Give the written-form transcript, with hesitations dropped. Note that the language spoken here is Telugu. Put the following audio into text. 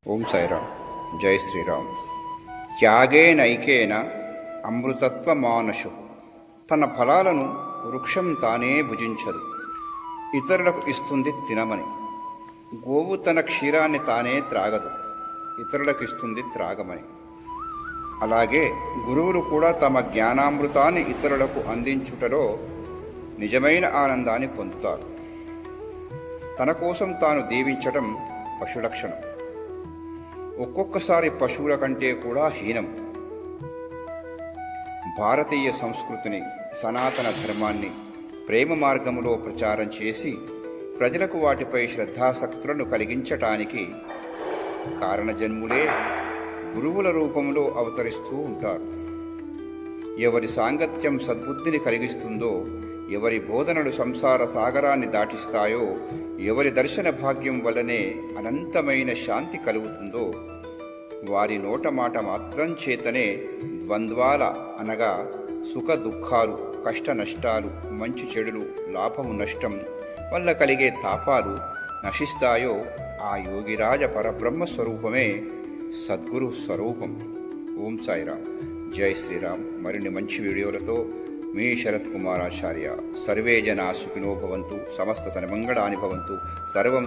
ఓం సాయిరామ్. జై శ్రీరామ్. త్యాగేనైకేన అమృతత్వమానశు. తన ఫలాలను వృక్షం తానే భుజించదు, ఇతరులకు ఇస్తుంది తినమని. గోవు తన క్షీరాన్ని తానే త్రాగదు, ఇతరులకు ఇస్తుంది త్రాగమని. అలాగే గురువులు కూడా తమ జ్ఞానామృతాన్ని ఇతరులకు అందించుటలో నిజమైన ఆనందాన్ని పొందుతారు. తన కోసం తాను దీవించటం పశులక్షణం. ఒక్కొక్కసారి పశువుల కంటే కూడా హీనం. భారతీయ సంస్కృతిని, సనాతన ధర్మాన్ని ప్రేమ మార్గములో ప్రచారం చేసి ప్రజలకు వాటిపై శ్రద్ధాసక్తులను కలిగించటానికి కారణజన్ములే గురువుల రూపంలో అవతరిస్తూ ఉంటారు. ఎవరి సాంగత్యం సద్బుద్ధిని కలిగిస్తుందో, ఎవరి బోధనలు సంసార సాగరాన్ని దాటిస్తాయో, ఎవరి దర్శన భాగ్యం వల్లనే అనంతమైన శాంతి కలుగుతుందో, వారి నోట మాట మాత్రం చేతనే ద్వంద్వాల అనగా సుఖ దుఃఖాలు, కష్ట నష్టాలు, మంచి చెడులు, లాభము నష్టం వల్ల కలిగే తాపాలు నశిస్తాయో, ఆ యోగిరాజ పరబ్రహ్మ స్వరూపమే సద్గురు స్వరూపం. ఓం సాయిరామ్. జై శ్రీరామ్. మరిన్ని మంచి వీడియోలతో మీ శరత్ కుమారాచార్య. సర్వే జనా సుఖినో భవంతు. సమస్త సన్మంగళాని భవంతు. సర్వం